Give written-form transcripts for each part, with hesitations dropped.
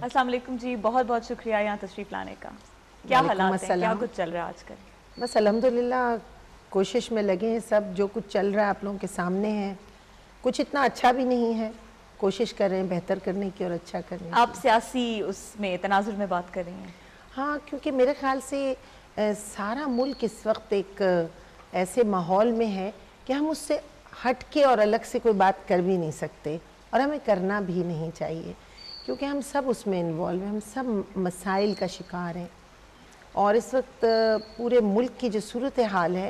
السلام علیکم جی، بہت بہت شکریہ یہاں تشریف لانے کا. کیا حالات ہیں، کیا کچھ چل رہا ہے آج کل؟ بس الحمدللہ کوشش میں لگے ہیں سب. جو کچھ چل رہا ہے آپ لوگوں کے سامنے ہے. کچھ اتنا اچھا بھی نہیں ہے، کوشش کر رہے ہیں بہتر کرنے کی اور اچھا کرنے کی. آپ سیاسی اس میں تناظر میں بات کر رہی ہیں؟ ہاں، کیونکہ میرے خیال سے سارا ملک اس وقت ایک ایسے ماحول میں ہے کہ ہم اس سے ہٹ کے اور الگ سے کوئی بات کر بھی نہیں سکتے، اور ہمیں کرنا بھی نہیں چاہیے، کیونکہ ہم سب اس میں انوالو ہیں، ہم سب مسائل کا شکار ہیں. اور اس وقت پورے ملک کی جو صورتحال ہے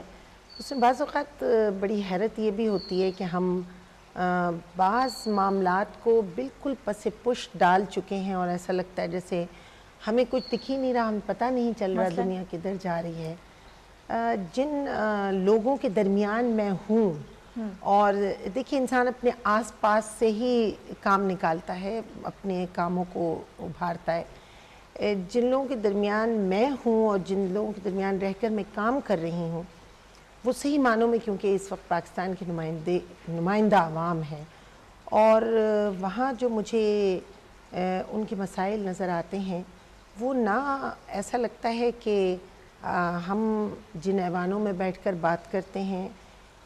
اس میں بعض اوقات بڑی حیرت یہ بھی ہوتی ہے کہ ہم بعض معاملات کو بالکل پس پشت ڈال چکے ہیں، اور ایسا لگتا ہے جیسے ہمیں کچھ دکھ ہی نہیں رہا، ہمیں پتہ نہیں چل رہا دنیا کدھر جا رہی ہے. جن لوگوں کے درمیان میں ہوں، اور دیکھیے انسان اپنے آس پاس سے ہی کام نکالتا ہے، اپنے کاموں کو ابھارتا ہے. جن لوگوں کے درمیان میں ہوں اور جن لوگوں کے درمیان رہ کر میں کام کر رہی ہوں، وہ صحیح معنوں میں کیونکہ اس وقت پاکستان کے نمائندہ عوام ہیں، اور وہاں جو مجھے ان کے مسائل نظر آتے ہیں وہ نہ ایسا لگتا ہے کہ ہم جن ایوانوں میں بیٹھ کر بات کرتے ہیں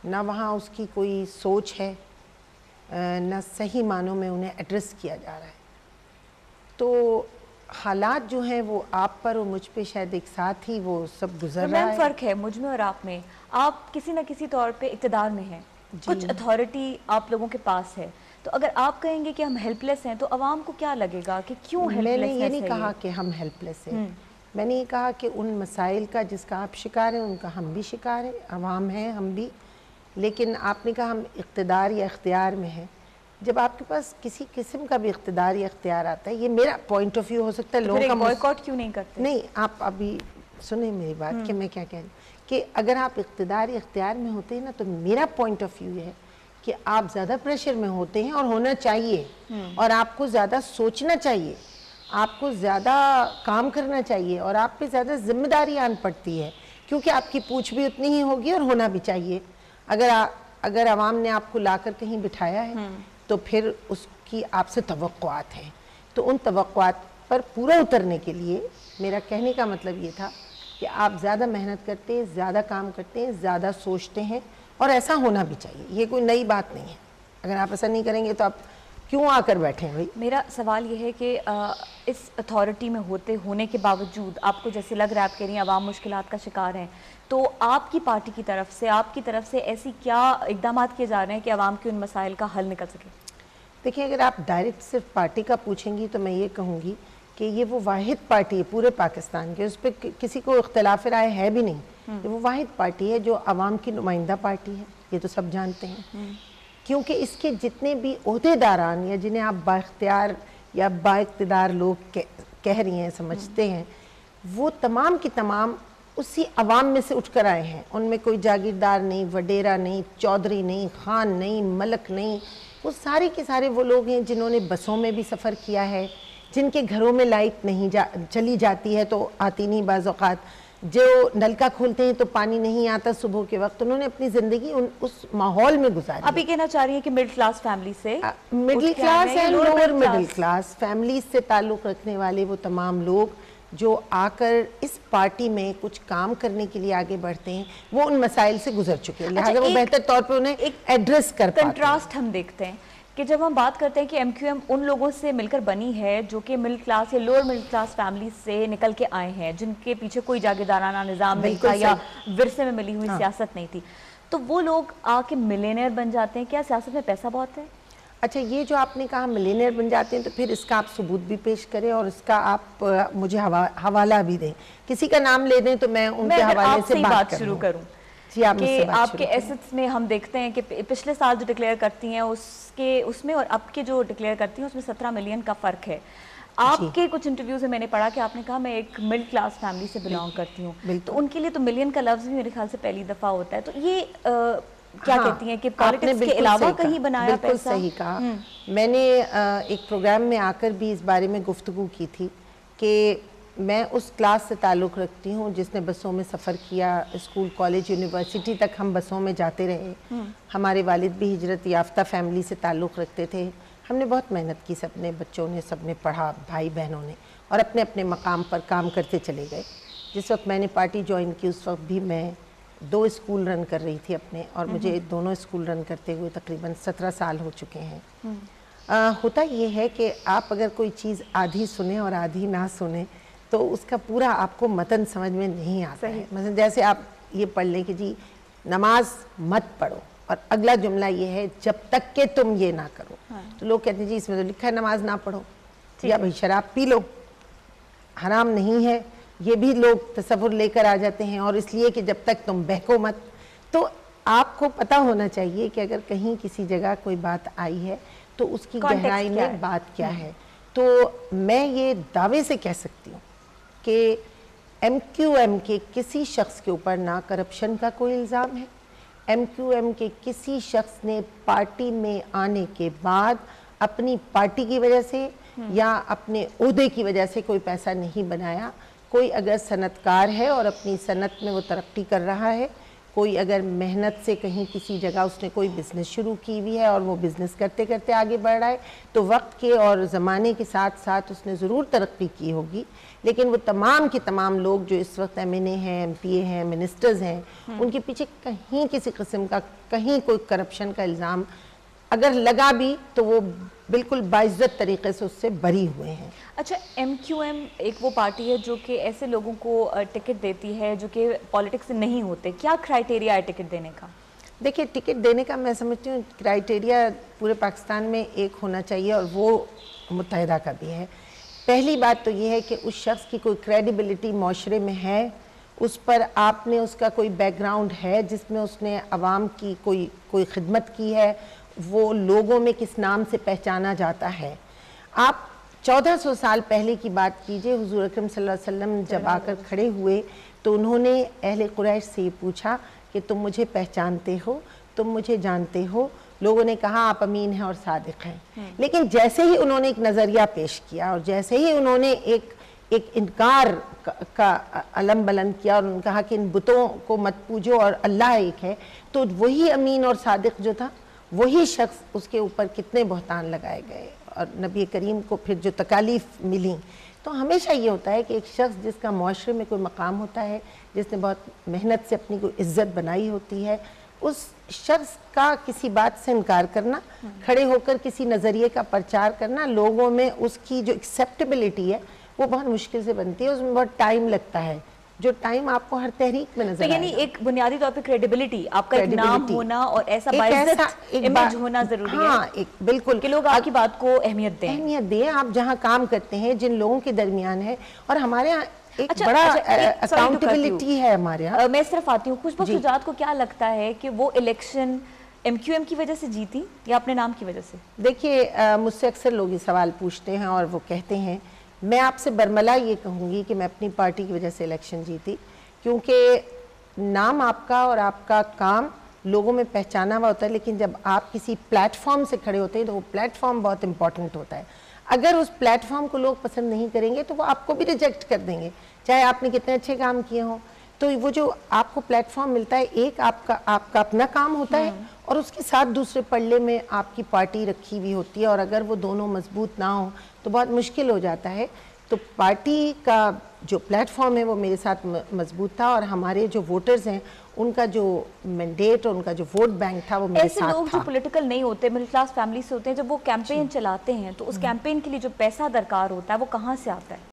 نہ وہاں اس کی کوئی سوچ ہے، نہ صحیح معنوں میں انہیں ایڈریس کیا جا رہا ہے. تو حالات جو ہیں وہ آپ پر اور مجھ پہ شاید ایک ساتھ ہی وہ سب گزر رہا ہے. فرق ہے مجھ میں اور آپ میں. آپ کسی نہ کسی طور پہ اقتدار میں ہیں، کچھ اتھارٹی آپ لوگوں کے پاس ہے، تو اگر آپ کہیں گے کہ ہم ہیلپ لیس ہیں تو عوام کو کیا لگے گا کہ کیوں ہیلپ لیس ہے؟ میں نے یہ نہیں کہا کہ ہم ہیلپ لیس ہیں، میں نے یہ کہا کہ ان مسائل کا جس کا آپ شکار ہیں ان کا ہم بھی شکار ہیں، عوام ہیں ہم بھی. لیکن آپ نے کہا ہم اقتدار یا اختیار میں ہیں. جب آپ کے پاس کسی قسم کا بھی اقتدار یا اختیار آتا ہے، یہ میرا پوائنٹ آف ویو ہو سکتا ہے، لوگوں کا بائیکاٹ کیوں نہیں کرتے؟ نہیں، آپ ابھی سنیں میری بات کہ میں کیا کہہ رہی ہوں، کہ اگر آپ اقتدار یا اختیار میں ہوتے ہیں نا تو میرا پوائنٹ آف ویو یہ ہے کہ آپ زیادہ پریشر میں ہوتے ہیں، اور ہونا چاہیے، اور آپ کو زیادہ سوچنا چاہیے، آپ کو زیادہ کام کرنا چاہیے، اور آپ پہ زیادہ ذمہ داری آن پڑتی ہے، کیونکہ آپ کی پوچھ بھی اتنی ہی ہوگی اور ہونا بھی چاہیے. اگر عوام نے آپ کو لا کر کہیں بٹھایا ہے تو پھر اس کی آپ سے توقعات ہیں. تو ان توقعات پر پورا اترنے کے لیے میرا کہنے کا مطلب یہ تھا کہ آپ زیادہ محنت کرتے ہیں، زیادہ کام کرتے ہیں، زیادہ سوچتے ہیں، اور ایسا ہونا بھی چاہیے. یہ کوئی نئی بات نہیں ہے. اگر آپ ایسا نہیں کریں گے تو آپ کیوں آ کر بیٹھیں بھائی؟ میرا سوال یہ ہے کہ اس اتھارٹی میں ہونے کے باوجود آپ کو جیسے لگ رہا ہے، آپ کہہ رہی ہیں عوام مشکلات کا شکار ہیں، تو آپ کی پارٹی کی طرف سے، آپ کی طرف سے ایسی کیا اقدامات کیے جا رہے ہیں کہ عوام کے ان مسائل کا حل نکل سکے؟ دیکھیں، اگر آپ ڈائریکٹ صرف پارٹی کا پوچھیں گی تو میں یہ کہوں گی کہ یہ وہ واحد پارٹی ہے پورے پاکستان کے، اس پہ کسی کو اختلاف رائے ہے بھی نہیں. یہ وہ واحد پارٹی ہے جو عوام کی نمائندہ پارٹی ہے، یہ تو سب جانتے ہیں. کیونکہ اس کے جتنے بھی عہدیداران یا جنہیں آپ با اختیار یا با اقتدار لوگ کہہ رہی ہیں، سمجھتے ہیں، وہ تمام کی تمام اسی عوام میں سے اٹھ کر آئے ہیں. ان میں کوئی جاگیردار نہیں، وڈیرا نہیں، چودھری نہیں، خان نہیں، ملک نہیں. وہ سارے کے سارے وہ لوگ ہیں جنہوں نے بسوں میں بھی سفر کیا ہے، جن کے گھروں میں لائٹ نہیں چلی جاتی ہے تو آتی نہیں بعض اوقات، جو نلکا کھولتے ہیں تو پانی نہیں آتا صبح کے وقت. انہوں نے اپنی زندگی اس ماحول میں گزاری. ابھی کہنا چاہ رہی ہیں کہ مڈل کلاس فیملی سے، middle class and lower middle class families سے تعلق رکھنے والے وہ تمام لوگ جو آ کر اس پارٹی میں کچھ کام کرنے کے لیے آگے بڑھتے ہیں، وہ ان مسائل سے گزر چکے ہیں، لہٰذا وہ بہتر طور پہ انہیں ایڈریس کر پاتے ہیں. کنٹراسٹ ہم دیکھتے ہیں کہ جب ہم بات کرتے ہیں کہ ایم کیو ایم ان لوگوں سے مل کر بنی ہے جو کہ مڈل کلاس یا لوور مڈل کلاس فیملیز سے نکل کے آئے ہیں، جن کے پیچھے کوئی جاگیردارانہ نظام نہیں تھا یا ورثے میں ملی ہوئی سیاست نہیں تھی، تو وہ لوگ آ کے ملینئر بن جاتے ہیں. کیا سیاست میں پیسہ بہت ہے؟ اچھا، یہ جو آپ نے کہا ملینئر بن جاتے ہیں، تو پھر اس کا آپ ثبوت بھی پیش کریں اور اس کا آپ مجھے حوالہ بھی دیں. کسی کا نام لے دیں تو میں ان کے حوالے سے بات شروع کروں. جی، آپ کے ایسٹس میں ہم دیکھتے ہیں کہ پچھلے سال جو ڈکلیئر کرتی ہیں اس میں اور اب کے جو ڈکلیئر کرتی ہیں اس میں 17 ملین کا فرق ہے. آپ کے کچھ انٹرویوز میں نے پڑھا کہ آپ نے کہا میں ایک مڈل کلاس فیملی سے بلانگ کرتی ہوں، تو ان کے لیے تو ملین کا لفظ بھی میرے خیال سے پہلی دفعہ ہوتا ہے. تو یہ کیا کہتی ہیں کہ پالیٹکس کے علاوہ کہیں بنایا پیسہ؟ بالکل صحیح کہا. میں نے ایک پروگرام میں آ کر بھی اس بارے میں گفتگو کی تھی کہ میں اس کلاس سے تعلق رکھتی ہوں جس نے بسوں میں سفر کیا، اسکول، کالج، یونیورسٹی تک ہم بسوں میں جاتے رہے. ہمارے والد بھی ہجرت یافتہ فیملی سے تعلق رکھتے تھے، ہم نے بہت محنت کی، سب نے، بچوں نے، سب نے پڑھا، بھائی بہنوں نے، اور اپنے اپنے مقام پر کام کرتے چلے گئے. جس وقت میں نے پارٹی جوائن کی اس وقت بھی میں 2 اسکول رن کر رہی تھی اپنے، اور مجھے دونوں اسکول رن کرتے ہوئے تقریباً 17 سال ہو چکے ہیں. ہوتا یہ ہے کہ آپ اگر کوئی چیز آدھی سنیں اور آدھی نہ سنیں تو اس کا پورا آپ کو متن سمجھ میں نہیں آتا ہے. مثلا جیسے آپ یہ پڑھ لیں کہ جی نماز مت پڑھو، اور اگلا جملہ یہ ہے جب تک کہ تم یہ نہ کرو. تو لوگ کہتے ہیں جی اس میں تو لکھا ہے نماز نہ پڑھو، یا بھائی شراب پی لو، حرام نہیں ہے، یہ بھی لوگ تصور لے کر آ جاتے ہیں، اور اس لیے کہ جب تک تم بہکو مت. تو آپ کو پتہ ہونا چاہیے کہ اگر کہیں کسی جگہ کوئی بات آئی ہے تو اس کی گہرائی میں بات کیا ہے. تو میں یہ دعوے سے کہہ سکتی ہوں کہ ایم کیو ایم کے کسی شخص کے اوپر نہ کرپشن کا کوئی الزام ہے. ایم کیو ایم کے کسی شخص نے پارٹی میں آنے کے بعد اپنی پارٹی کی وجہ سے یا اپنے عہدے کی وجہ سے کوئی پیسہ نہیں بنایا. کوئی اگر صنعت کار ہے اور اپنی صنعت میں وہ ترقی کر رہا ہے، کوئی اگر محنت سے کہیں کسی جگہ اس نے کوئی بزنس شروع کی ہوئی ہے اور وہ بزنس کرتے کرتے آگے بڑھ رہا ہے، تو وقت کے اور زمانے کے ساتھ ساتھ اس نے ضرور ترقی کی ہوگی. لیکن وہ تمام کے تمام لوگ جو اس وقت ایم این اے ہیں، ایم پی اے ہیں، منسٹرز ہیں، ان کے پیچھے کہیں کسی قسم کا کہیں کوئی کرپشن کا الزام اگر لگا بھی تو وہ بالکل باعزت طریقے سے اس سے بری ہوئے ہیں. اچھا، ایم کیو ایم ایک وہ پارٹی ہے جو کہ ایسے لوگوں کو ٹکٹ دیتی ہے جو کہ پالیٹکس سے نہیں ہوتے. کیا کرائیٹیریا ہے ٹکٹ دینے کا؟ دیکھیے ٹکٹ دینے کا میں سمجھتی ہوں کرائیٹیریا پورے پاکستان میں ایک ہونا چاہیے، اور وہ متحدہ کا بھی ہے. پہلی بات تو یہ ہے کہ اس شخص کی کوئی کریڈیبلٹی معاشرے میں ہے، اس پر آپ نے اس کا کوئی بیک گراؤنڈ ہے جس میں اس نے عوام کی کوئی خدمت کی ہے، وہ لوگوں میں کس نام سے پہچانا جاتا ہے. آپ 1400 سال پہلے کی بات کیجئے، حضور اکرم صلی اللہ علیہ وسلم جب آ کر کھڑے ہوئے تو انہوں نے اہل قریش سے یہ پوچھا کہ تم مجھے پہچانتے ہو، تم مجھے جانتے ہو؟ لوگوں نے کہا آپ امین ہیں اور صادق ہیں. لیکن جیسے ہی انہوں نے ایک نظریہ پیش کیا اور جیسے ہی انہوں نے ایک انکار کا علم بلند کیا اور انہوں نے کہا کہ ان بتوں کو مت پوجو اور اللہ ایک ہے، تو وہی امین اور صادق جو تھا وہی شخص اس کے اوپر کتنے بہتان لگائے گئے اور نبی کریم کو پھر جو تکالیف ملیں. تو ہمیشہ یہ ہوتا ہے کہ ایک شخص جس کا معاشرے میں کوئی مقام ہوتا ہے، جس نے بہت محنت سے اپنی کوئی عزت بنائی ہوتی ہے، اس شخص کا کسی بات سے انکار کرنا، کھڑے ہو کر کسی نظریے کا پرچار کرنا، لوگوں میں اس کی جو ایکسیپٹیبلٹی ہے وہ بہت مشکل سے بنتی ہے. اس میں بہت ٹائم لگتا ہے، جو ٹائم آپ کو ہر تحریک میں نظر آئے گا. یعنی ایک بنیادی طور پہ کریڈیبلٹی، آپ کا ایک نام ہونا اور ایسا باعزت امیج ہونا ضروری ہے. ہاں، بالکل، کہ لوگ آپ کی بات کو اہمیت دیں. آپ جہاں کام کرتے ہیں، جن لوگوں کے درمیان ہے، اور ہمارے ہاں ایک بڑا اکاؤنٹیبلٹی ہے ہمارے ہاں. میں اس طرف آتی ہوں. خوشبو شجاعت کو کیا لگتا ہے کہ وہ الیکشن ایم کیو ایم کی وجہ سے جیتی یا اپنے نام کی وجہ سے؟ دیکھیے مجھ سے اکثر لوگ یہ سوال پوچھتے ہیں اور وہ کہتے ہیں، میں آپ سے برملا یہ کہوں گی کہ میں اپنی پارٹی کی وجہ سے الیکشن جیتی، کیونکہ نام آپ کا اور آپ کا کام لوگوں میں پہچانا ہوا ہوتا ہے. لیکن جب آپ کسی پلیٹ فارم سے کھڑے ہوتے ہیں تو وہ پلیٹ فارم بہت امپورٹنٹ ہوتا ہے. اگر اس پلیٹ فارم کو لوگ پسند نہیں کریں گے تو وہ آپ کو بھی ریجیکٹ کر دیں گے، چاہے آپ نے کتنے اچھے کام کیے ہوں. تو وہ جو آپ کو پلیٹ فارم ملتا ہے، ایک آپ کا اپنا کام ہوتا ہے اور اس کے ساتھ دوسرے پلڑے میں آپ کی پارٹی رکھی ہوئی ہوتی ہے، اور اگر وہ دونوں مضبوط نہ ہوں تو بہت مشکل ہو جاتا ہے. تو پارٹی کا جو پلیٹ فارم ہے وہ میرے ساتھ مضبوط تھا، اور ہمارے جو ووٹرز ہیں ان کا جو مینڈیٹ اور ان کا جو ووٹ بینک تھا وہ میرے ساتھ تھا. ایسے لوگ جو پولیٹیکل نہیں ہوتے، مڈل کلاس فیملی سے ہوتے ہیں، جب وہ کیمپین چلاتے ہیں تو اس کیمپین کے لیے جو پیسہ درکار ہوتا ہے وہ کہاں سے آتا ہے؟